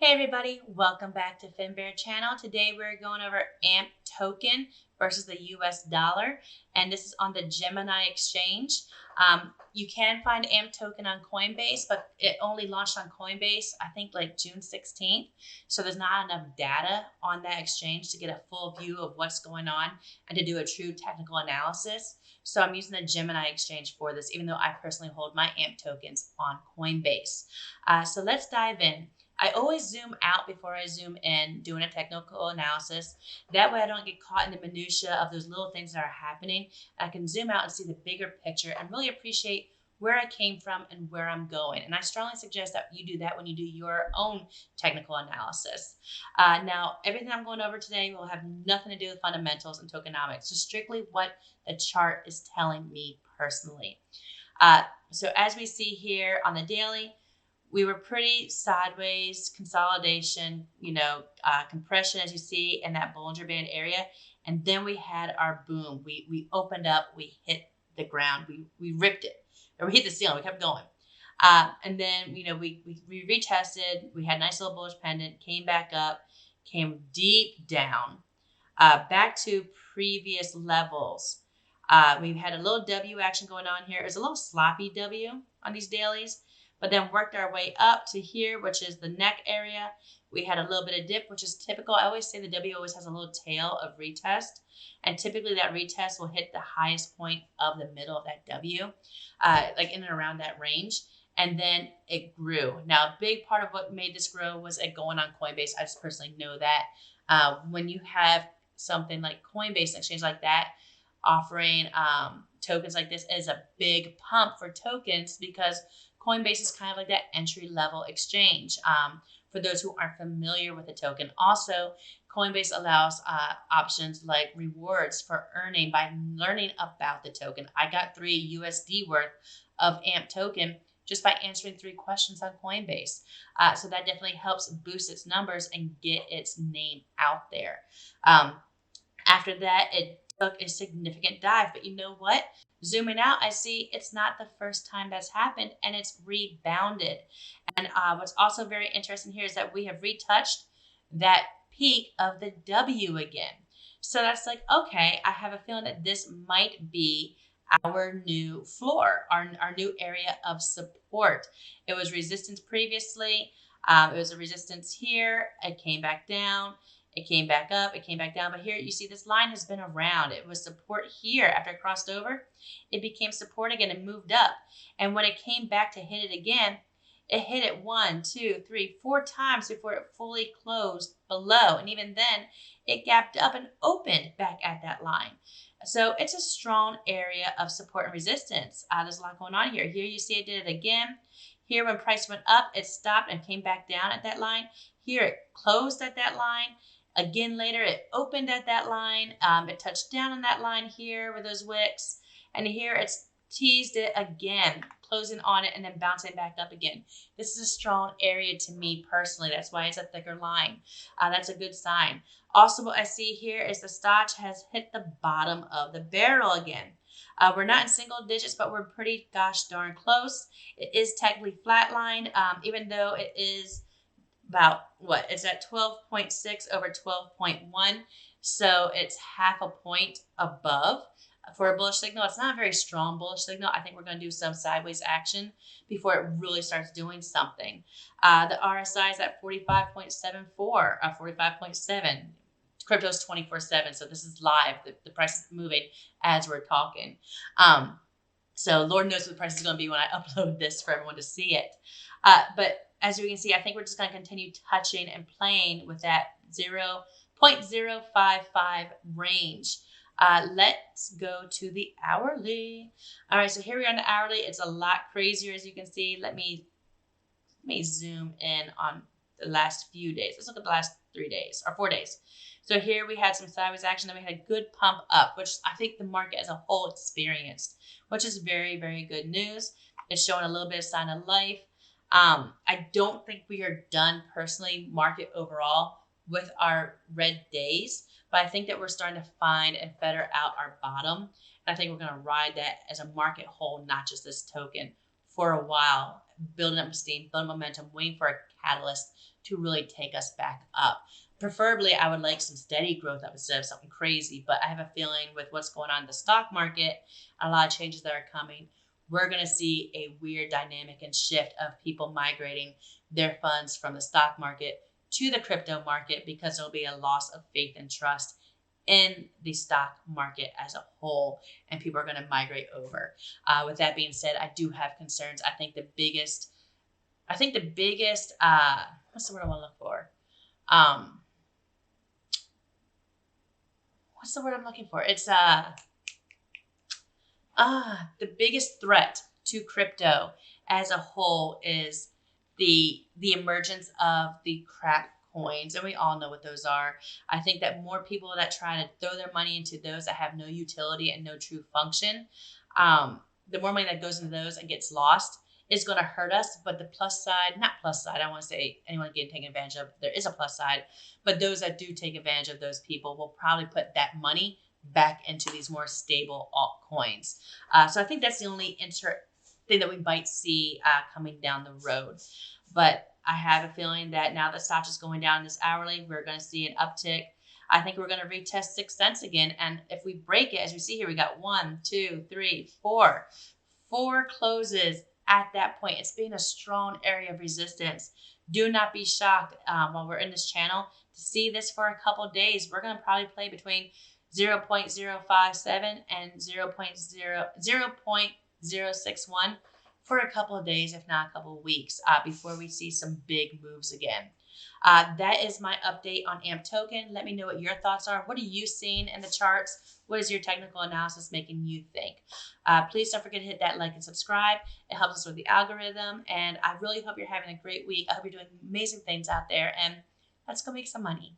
Hey everybody, welcome back to FinBear channel. Today we're going over AMP token versus the US dollar, and this is on the Gemini exchange. You can find AMP token on Coinbase, but it only launched on Coinbase, I think like June 16th. So there's not enough data on that exchange to get a full view of what's going on and to do a true technical analysis. So I'm using the Gemini exchange for this, even though I personally hold my AMP tokens on Coinbase. So let's dive in. I always zoom out before I zoom in doing a technical analysis. That way I don't get caught in the minutia of those little things that are happening. I can zoom out and see the bigger picture and really appreciate where I came from and where I'm going. And I strongly suggest that you do that when you do your own technical analysis. Now, everything I'm going over today will have nothing to do with fundamentals and tokenomics, just strictly what the chart is telling me personally. So as we see here on the daily, we were pretty sideways, consolidation, compression, as you see in that Bollinger Band area. And then we had our boom. We opened up, we hit the ground, we ripped it, or we hit the ceiling, we kept going. And then, we retested, we had a nice little bullish pendant, came back up, came deep down, back to previous levels. We've had a little W action going on here. It was a little sloppy W on these dailies, but then worked our way up to here, which is the neck area. We had a little bit of dip, which is typical. I always say the W always has a little tail of retest, and typically that retest will hit the highest point of the middle of that W, like in and around that range. And then it grew. Now, a big part of what made this grow was it going on Coinbase. I just personally know that when you have something like Coinbase, an exchange like that, offering tokens like this is a big pump for tokens because Coinbase is kind of like that entry-level exchange for those who aren't familiar with the token. Also, Coinbase allows options like rewards for earning by learning about the token. I got 3 USD worth of AMP token just by answering 3 questions on Coinbase. So that definitely helps boost its numbers and get its name out there. After that, it took a significant dive, but you know what? Zooming out, I see it's not the first time that's happened, and it's rebounded. And what's also very interesting here is that we have retouched that peak of the W again. So that's like, okay, I have a feeling that this might be our new floor, our new area of support. It was resistance previously. It was a resistance here. It came back down. It came back up, it came back down, but here you see this line has been around. It was support here. After it crossed over, it became support again and moved up. And when it came back to hit it again, it hit it 1, 2, 3, 4 times before it fully closed below. And even then, it gapped up and opened back at that line. So it's a strong area of support and resistance. There's a lot going on here. Here you see it did it again. Here when price went up, it stopped and came back down at that line. Here it closed at that line. Again, later it opened at that line. It touched down on that line here with those wicks. And here it's teased it again, closing on it and then bouncing back up again. This is a strong area to me personally. That's why it's a thicker line. That's a good sign. Also, what I see here is the stock has hit the bottom of the barrel again. We're not in single digits, but we're pretty gosh darn close. It is technically flatlined, even though it is about it's at 12.6 over 12.1. So it's half a point above for a bullish signal. It's not a very strong bullish signal. I think we're going to do some sideways action before it really starts doing something. The RSI is at 45.74, 45.7. Crypto's 24/7, so this is live. The price is moving as we're talking. So Lord knows what the price is going to be when I upload this for everyone to see it. But as you can see, I think we're just going to continue touching and playing with that 0.055 range. Let's go to the hourly. All right, so here we are on the hourly. It's a lot crazier, as you can see. Let me zoom in on the last few days. Let's look at the last 3 days or 4 days. So here we had some sideways action, then we had a good pump up, which I think the market as a whole experienced, which is very, very good news. It's showing a little bit of sign of life. I don't think we are done personally, market overall, with our red days, but I think that we're starting to find and feather out our bottom. And I think we're going to ride that as a market whole, not just this token, for a while building up steam, building momentum, waiting for a catalyst to really take us back up. Preferably, I would like some steady growth up instead of something crazy. But I have a feeling with what's going on in the stock market, a lot of changes that are coming, we're going to see a weird dynamic and shift of people migrating their funds from the stock market to the crypto market because there'll be a loss of faith and trust in the stock market as a whole, and people are going to migrate over. With that being said, I do have concerns. I think the biggest, what's the word I want to look for? What's the word I'm looking for? It's the biggest threat to crypto as a whole is the emergence of the crack coins, and we all know what those are. I think that more people that try to throw their money into those that have no utility and no true function, the more money that goes into those and gets lost is going to hurt us. But the plus side, not plus side, I don't want to say anyone getting taken advantage of. There is a plus side, but those that do take advantage of those people will probably put that money back into these more stable altcoins. So I think that's the only thing that we might see coming down the road. But I have a feeling that now that stock is going down this hourly, we're going to see an uptick. I think we're going to retest 6 cents again. And if we break it, as we see here, we got 1, 2, 3, 4. 4 closes at that point. It's been a strong area of resistance. Do not be shocked while we're in this channel to see this for a couple of days. We're going to probably play between 0.057 and 0.061 for a couple of days, if not a couple of weeks, before we see some big moves again. That is my update on AMP token. Let me know what your thoughts are. What are you seeing in the charts? What is your technical analysis making you think? Please don't forget to hit that like and subscribe. It helps us with the algorithm. And I really hope you're having a great week. I hope you're doing amazing things out there. And let's go make some money.